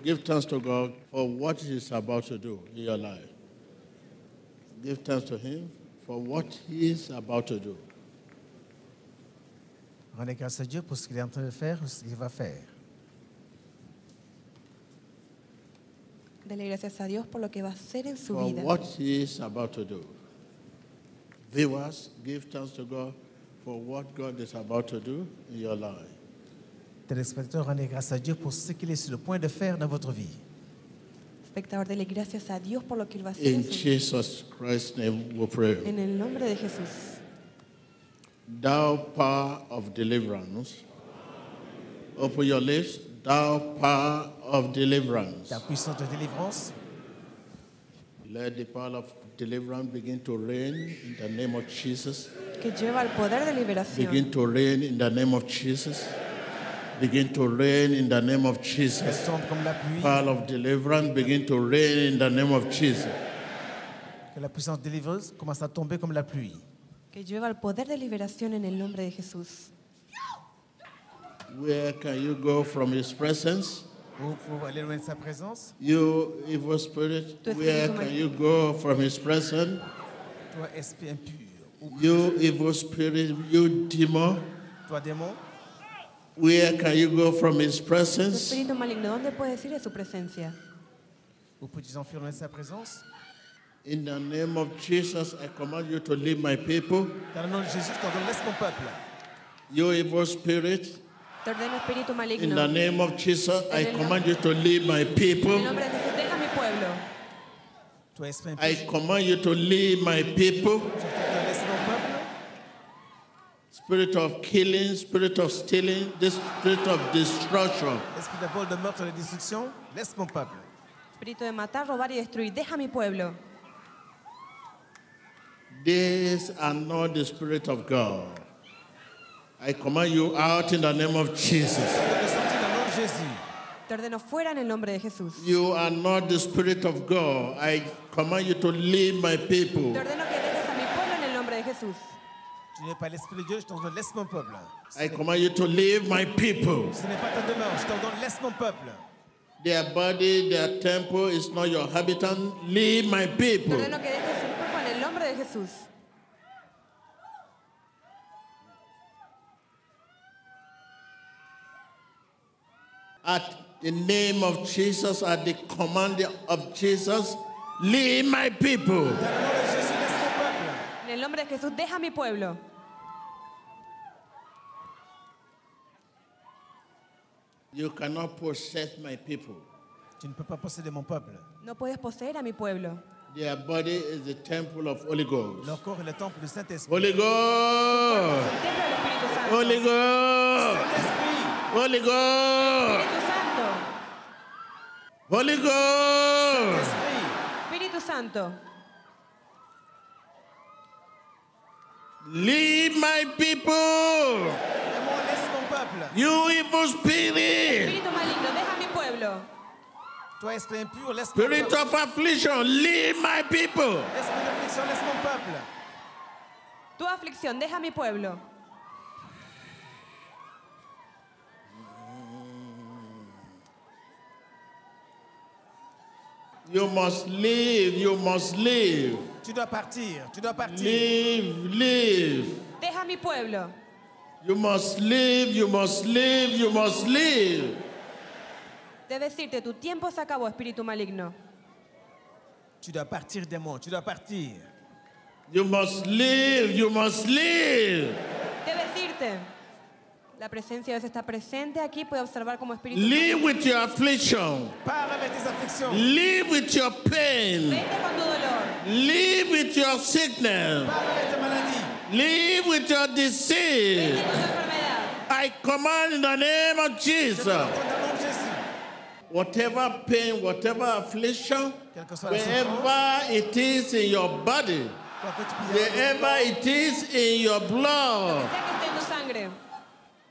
Give thanks to God for what He's about to do in your life. Give thanks to Him for what He is about to do. Rendez grâce à Dieu pour ce qu'il est en train de faire ou ce qu'il va faire. Dele gracias a Dios por lo que va a hacer en su For vida. what He is about to do. Viewers, give thanks to God for what God is about to do in your life. Téléspectateurs, rendez grâce à Dieu pour ce qu'il est sur le point de faire dans votre vie. Espectador, dele gracias a Dios por lo que él va a hacer en In su vida. Jesus Christ's name we pray. En el nombre de Jesús. Thou power of deliverance. Open your lips. Thou power of deliverance. Ta puissance de délivrance, Let the power of deliverance begin to reign in the name of Jesus. Que lleva el poder de liberación. Begin to reign in the name of Jesus. Begin to reign in the name of elle Jesus. tombe comme la pluie. Power of deliverance begin to reign in the name of Jesus. Que la puissance de délivrance commence à tomber comme la pluie. Que lleva el poder de liberación en el nombre de Jesús. Where can you go from His presence? Vous pouvez aller loin de sa présence. You evil spirit, Tu where espíritu can you go from His presence? Toi, esprit impur. Ou You evil spirit, you demon, toi, démon. where can you go from His Tu presence? espíritu maligno, ¿dónde puedes ir de su presencia? Vous pouvez enfuir loin de sa présence. In the name of Jesus, I command you to leave my people. Dans le nom de Jésus, je t'ordonne, laisse mon peuple. You evil spirit, Te ordeno espíritu in maligno. the name of Jesus, I command you to leave my people. En el nombre de Jesús, deja mi pueblo. Toi, esprit impur, I command you to leave my people. je t'ordonne, laisse mon peuple. Spirit of killing, spirit of stealing, this spirit of destruction. Esprit de vol, de meurtre et de destruction, laisse mon peuple. Espíritu de matar, robar y destruir, deja mi pueblo. These are not the Spirit of God. I command you out in the name of Jesus. Je t'ordonne de sortir dans le nom de Jésus. Te ordeno fuera en el nombre de Jesús. You are not the Spirit of God. I command you to leave my people. Te ordeno que dejes a mi pueblo en el nombre de Jesús. Tu n'es pas l'esprit de Dieu, je t'ordonne, laisse mon peuple. I command you to leave my people. Ce n'est pas ta demeure, je t'ordonne, laisse mon peuple. Their body, their temple is not your habitat. Leave my Te people. ordeno que dejes su cuerpo en el nombre de Jesús. At the name of Jesus, at the command of Jesus, leave my people. Dans le nom de Jésus, laisse mon peuple. En el nombre de Jesús, deja mi pueblo. You cannot possess my people. Tu ne peux pas posséder mon peuple. No puedes poseer a mi pueblo. Their body is the temple of Holy Ghost. Leur corps est le temple du Saint-Esprit. Holy Ghost! El templo del Espíritu Santo. Holy Ghost! Saint-Esprit, Holy Ghost! Espíritu Santo. Holy Ghost! Esprit, Espíritu Santo. Leave my people! démon, laisse mon peuple. You evil spirit! Espíritu maligno, deja mi pueblo. Toi, esprit impur, laisse mon Spirit peuple. of affliction, leave my people! Esprit d'affliction, laisse mon peuple. Tu aflicción, deja mi pueblo. You must leave, you must leave. Tu dois partir, tu dois partir. Leave, leave. Deja mi pueblo. You must leave, you must leave, you must leave. Debes irte, tu tiempo se acabó, espíritu maligno. Tu dois partir, démon, tu dois partir. You must leave, you must leave. Debes irte. La presencia de Dios está presente aquí, puede observar como espíritu. Live with your affliction. Pars avec tes afflictions. Live with your pain. Vete con tu dolor. Live with your sickness. Pars avec tes maladies. Live with your Vete disease. con tu enfermedad. I command in the name of Je te Jesus. rends compte dans le nom de Jésus. Whatever pain, whatever affliction, Quelle que soit la souffrance, wherever it is in your body, quoi que tu puisses wherever it is in your blood, Sea que esté en tu sangre.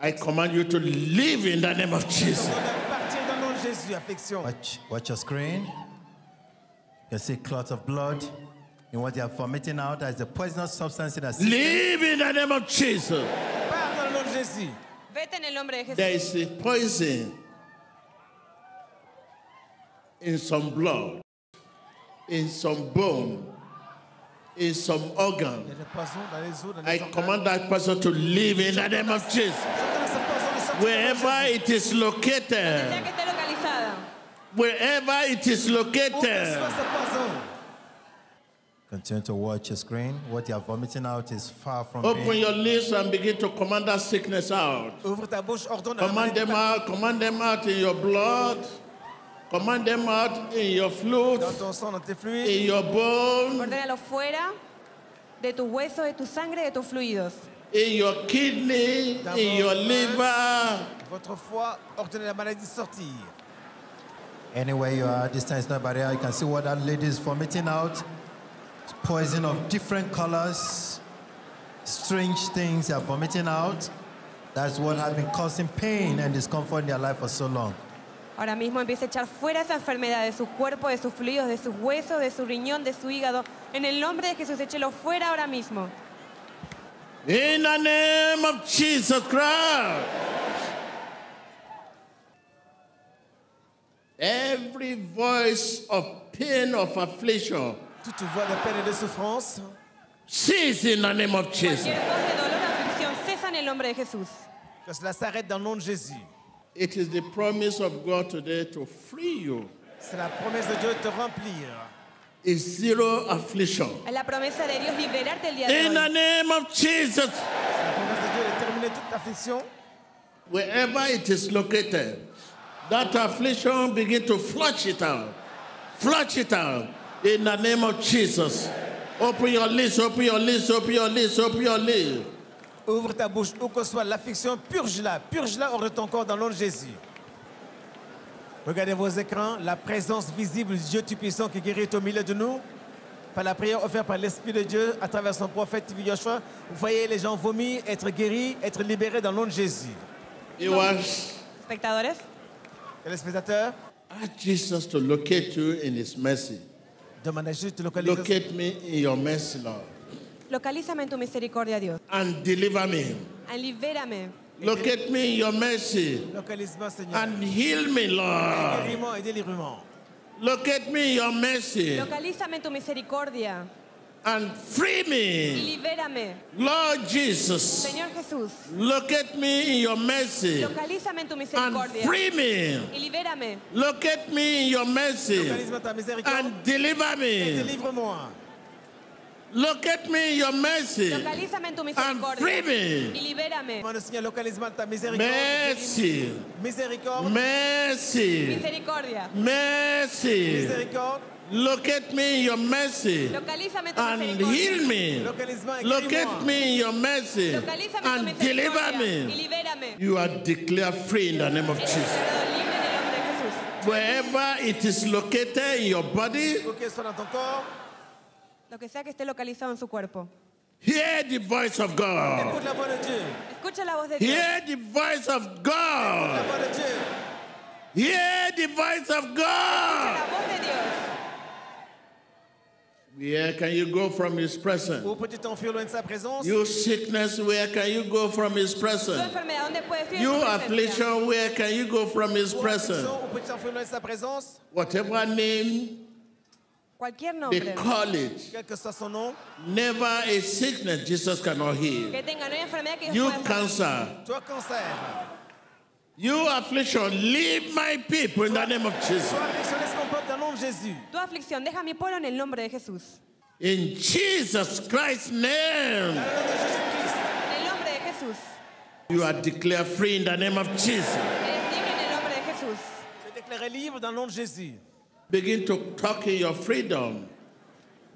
I command you to live in the name of Jesus. de partir dans le nom de Jésus, affliction. Watch your screen. You see clots of blood. And what they are vomiting out as the poisonous substance in the system. Live in the name of Jesus. Pars dans le nom de Jésus. Vete en el nombre de Jesús. There is a poison in some blood, in some bone, in some Il y organ. a des poisons dans les os, dans I les organes. command that person to live in the name of Jesus. J'ordonne à ce poison de sortir dans le nom de Wherever Jésus. it is Sea located, que esté localizada. wherever it is Où que soit located, ce poison. Continue to watch your screen. What you are vomiting out is far from open being. your lips and begin to command that sickness out. Ouvre ta bouche, ordonne à la Command them maladie out, command them out in your blood, command them out in your fluid, dans ton sang, dans tes fluides. in your bone, Ordénalo fuera de tus huesos, de tu sangre, de tus fluidos. in your kidney, in your liver. Votre foie, ordonnez la maladie de sortir. Anywhere you are, this time is not barrier. You can see what that lady is vomiting out. It's poison of different colors, strange things they are vomiting out. That's what has been causing pain and discomfort in their life for so long. Ahora mismo empieza a echar fuera esa enfermedad de su cuerpo, de sus fluidos, de sus huesos, de su riñón, de su hígado. En el nombre de Jesús, échelo fuera ahora mismo. In the name of Jesus Christ. Every voice of pain, of affliction, Toute voix de peine et de souffrance, cease in the name of Jesus. Cualquier voz de dolor o aflicción cesa en el nombre de Jesús. que cela s'arrête dans le nom de Jésus. It is the promise of God today to free you. C'est la promesse de Dieu de te remplir. It's zero affliction. Es la promesa de Dios liberarte el día de In the hoy. name of Jesus, C'est la promesse de Dieu de terminer toute affliction. wherever it is located, that affliction begin to flush it out. Flush it out. In the name of Jesus. Open your lips, open your lips, open your lips, open your lips. Ouvre ta bouche, où que soit l'affliction, purge-la hors de ton corps dans le nom de Jésus. Regardez vos écrans, la présence visible du Dieu Tout-Puissant qui guérit au milieu de nous. Par la prière offerte par l'Esprit de Dieu à travers son prophète Yoshua, vous voyez les gens vomir, être guéris, être libérés dans le nom de Jésus. You was Espectadores, Téléspectateurs, ask Jesus to locate you in his mercy. demandez juste de localiser. Locate me in your mercy, Lord, localízame en tu misericordia, Dios. and deliver me. Libérame. Locate me in your mercy Localisement, Seigneur. and heal me, Lord. Guériment et délivrement. Locate me in your mercy Localízame en tu misericordia and free y me, libérame. Lord Jesus. Señor Jesús, Locate me in your mercy localízame en tu and misericordia free me. y libérame. Locate me in your mercy Localise-moi ta miséricorde and deliver et me. délivre-moi. Locate me in your mercy Localízame en tu and misericordia free me. y libérame. Demande, Seigneur, localise-moi ta miséricorde. Mercy, Miséricorde. mercy, Misericordia. mercy. Miséricorde. Locate me in your mercy Localízame en tu and misericordia. heal me. Localisement et Locate guéris-moi. me in your mercy Localízame en tu and deliver misericordia y me. libérame. You are declared free in the name of Eres Jesus. declarado libre en el nombre de Jesús. Wherever it is located in your body, Où que soit dans ton corps, Lo que sea que esté localizado en su cuerpo. hear the voice of God. écoute la voix de Dieu. Escucha la voz de Dios. Hear the voice of La God. voix de Dieu. Hear the voice of Escucha God. la voz de Dios. Where can you go from His presence? Où peux-tu t'enfuir loin de sa présence? You sickness, where can you go from His Tu presence? enfermedad, ¿dónde puedes ir? en You su presencia? affliction, where can you go from His Où presence? affliction, où peux-tu t'enfuir loin de sa présence? Whatever name Cualquier they nombre call it, Quel que soit son nom. never a sickness Jesus cannot heal. que tenga, no hay enfermedad que Dios You pueda sanar. cancer, Toi, cancer. you affliction, leave my people in the name of Jesus. Toi, affliction, laisse mon peuple dans le nom de Jésus. Tu aflicción, deja mi pueblo en el nombre de Jesús. In Jesus Christ's name, Dans le nom de Jésus-Christ. En el nombre de Jesús. you are declared free in the name of Jesus. Eres libre en el nombre de Jesús. Tu es déclaré libre dans le nom de Jésus. Begin to talk in your freedom.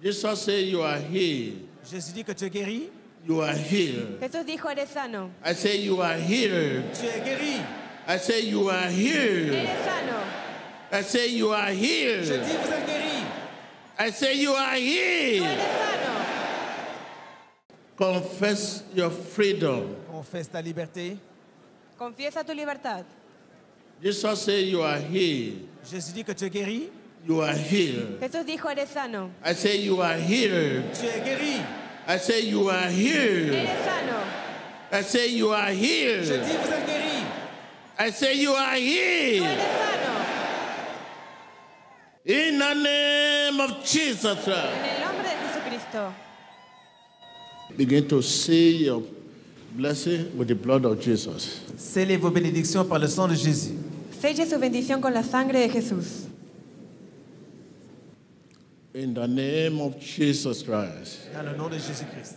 Jesus said, you are healed. Jésus dit que tu es guéri. You are healed. Jesús dijo, eres sano. I say you are healed. Tu es guéri. I say you are healed. Eres sano. I say you are Je healed. dis, vous êtes guéri. I say you are Tú healed. eres sano. Confess your freedom. Confesse ta liberté. Confiesa tu libertad. Jesus said you are healed. Jésus dit que tu es guéri. You are healed. Jesús dijo, eres sano. I say you are healed. Tu es guéri. I say you are healed. Eres sano. I say you are Je healed. dis, vous êtes guéri. I say you are Tú healed. eres sano. In the name of Jesus Christ. En el nombre de Jesucristo. Begin to seal your blessing with the blood of Jesus. Scellez vos bénédictions par le sang de Jésus. Selle su bendición con la sangre de Jesús. In the name of Jesus Christ. Dans le nom de Jésus-Christ.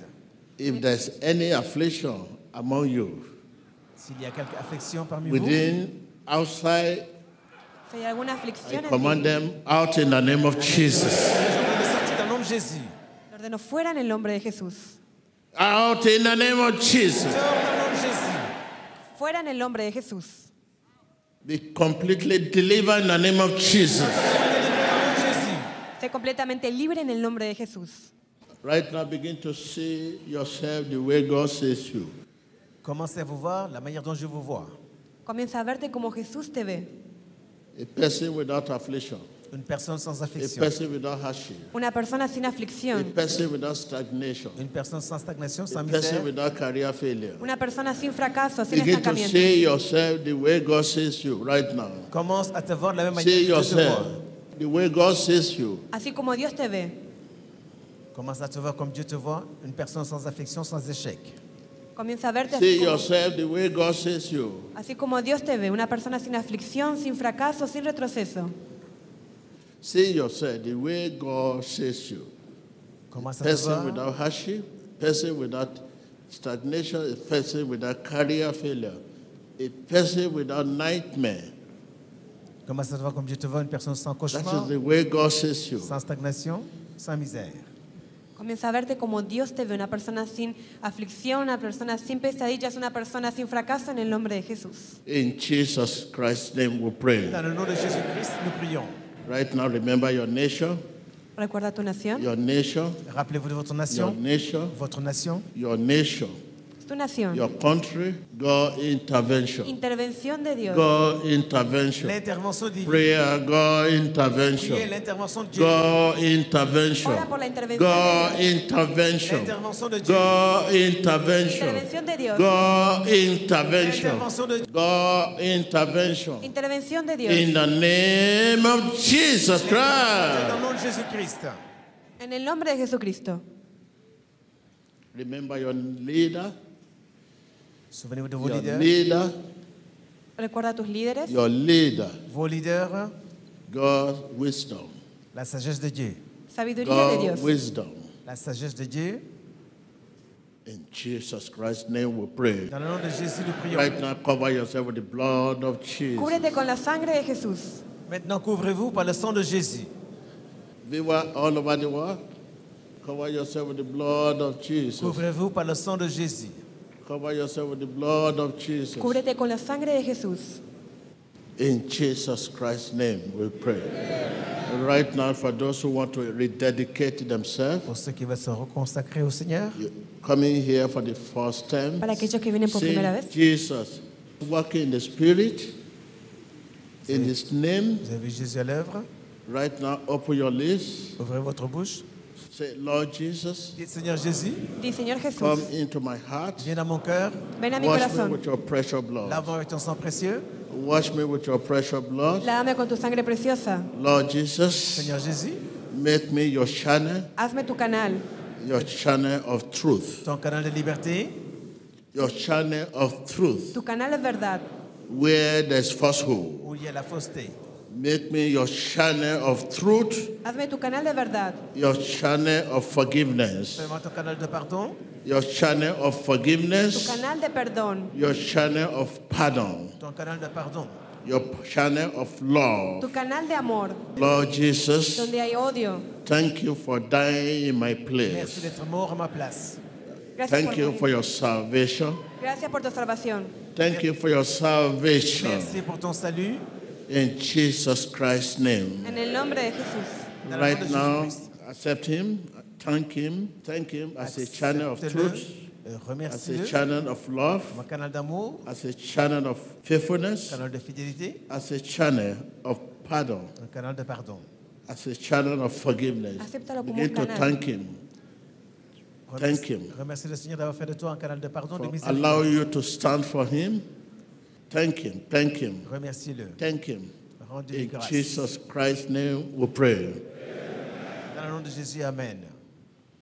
If there's any affliction among you, S'il y a quelque affliction parmi vous, within, outside, Si hay alguna aflicción I en command ti, them out in the name of Jesus. je ordonne de sortir dans le nom de Jésus. lo ordeno fuera en el nombre de Jesús. Out in the name of Jesus. Sors dans le nom de Jésus. Fuera en el nombre de Jesús. Be completely delivered in the name of Jesus. Délivré dans le nom de Jésus. Sé completamente libre en el nombre de Jesús. Right now, begin to see yourself the way God sees you. Commencez à vous voir la manière dont je vous vois. Comienza a verte como Jesús te ve. A person without affliction. Une personne sans A affliction. person without hardship. Una persona sin A aflicción. person without stagnation. Une personne sans stagnation, A sans person misère. without career failure. Una persona sin fracaso, sin Begin to estancamiento. see yourself the way God sees you right now. Commence à te voir de la même manière See que Dieu te yourself voit. the way God sees you. Así como Dios te ve. Commence à te voir comme Dieu te voit. Une personne sans affliction, sans échec. Comienza a verte así See como, yourself the way God sees you. así como Dios te ve. Una persona sin aflicción, sin fracaso, sin retroceso. See yourself the way God sees you. Commence à te Person voir. without hardship, person without stagnation, a person without career failure, a person without nightmare. Commence à te voir comme Dieu te voit. Une personne sans That cauchemar, is the way God sees you. sans stagnation, sans misère. Comienza a verte como Dios te ve. Una persona sin aflicción, una persona sin pesadillas, una persona sin fracaso en el nombre de Jesús. In Jesus Christ's name we pray. Dans le nom de Jésus-Christ, nous prions. Right now, remember your nation, Recuerda tu nación. your nation, Rappelez-vous de votre your nation, nation, votre nation, your nation, Tu nación. your country. God intervention. Intervención de Dios. God intervention. l'intervention divine. Prayer, God Priez intervention. l'intervention de Dieu. God intervention. Ora por la intervención God de Dios. intervention. L'intervention de Dieu. God intervention. Intervención de Dios. God intervention. L'intervention de Dieu. God intervention. Intervención de Dios. In the name of Jesus Dans Christ. le nom de Jésus-Christ. En el nombre de Jesucristo. Remember your leader, Souvenez-vous de vos your leaders. leader, Recuerda a tus líderes. your leader. Vos leaders, God's wisdom. la sagesse de Dieu. Sabiduría de God's Dios. wisdom. La sagesse de Dieu. In Jesus Christ's name we pray. Dans le nom de Jésus, nous prions. Right now, cover yourself with the blood of Jesus. Cúbrete con la sangre de Jesús. Maintenant, couvrez-vous par le sang de Jésus. Viewer all over the world, cover yourself with the blood of Jesus. Couvrez-vous par le sang de Jésus. Cover yourself with the blood of Jesus. Cúbrete con la sangre de Jesús. In Jesus Christ's name we pray. And right now, for those who want to rededicate themselves, Pour ceux qui veulent se reconsacrer au Seigneur, you coming here for the first time, Para aquellos que vienen por say, primera vez. Jesus, working in the Spirit, in His name. vous avez vu Jésus à l'œuvre. Right now, open your lips. Ouvrez votre bouche. Say, Lord Jesus, Dites, Seigneur Jésus, Di, Señor come Jesús, into my heart. viens dans mon cœur. ven a mi Wash me corazón. with your precious blood. Lave-moi avec ton sang précieux. Wash me with your precious blood. Lávame con tu sangre preciosa. Lord Jesus, Seigneur Jésus, make me your channel Hazme tu canal, of truth. ton canal de liberté, Your channel of truth. tu canal de verdad. Where there's falsehood. où il y a la fausseté. Make me your channel of truth. Hazme tu canal de verdad, Your channel of forgiveness. Fais-moi ton canal de pardon, Your channel of tu forgiveness. canal de perdón, Your channel of pardon. ton canal de pardon. Your channel of love. tu canal de amor, Lord Jesus, donde hay odio. thank you for dying in my Merci place. d'être mort à ma place. Gracias Thank you por, for your salvation. gracias por tu salvación. Thank you for your salvation. Merci pour ton salut. In Jesus Christ's name. En el nombre de Jesús. Dans le nom Right de now, Jésus-Christ. accept Him, thank Him as a channel of Acceptez-le, truth, as a remercie-le, channel of love, mon canal d'amour, as a channel of faithfulness, canal de fidélité, as a channel of pardon, un canal de pardon. as a channel of forgiveness. Acéptalo como Begin un to canal. thank Him. Thank him. Remercie le Seigneur d'avoir fait de toi un canal de pardon, de For miséricorde. allow you to stand for Him. Thank Him, thank Him, Remercie-le. thank Him. Rendez-lui In grâce. Jesus Christ's name we pray. Dans le nom de Jésus, amen.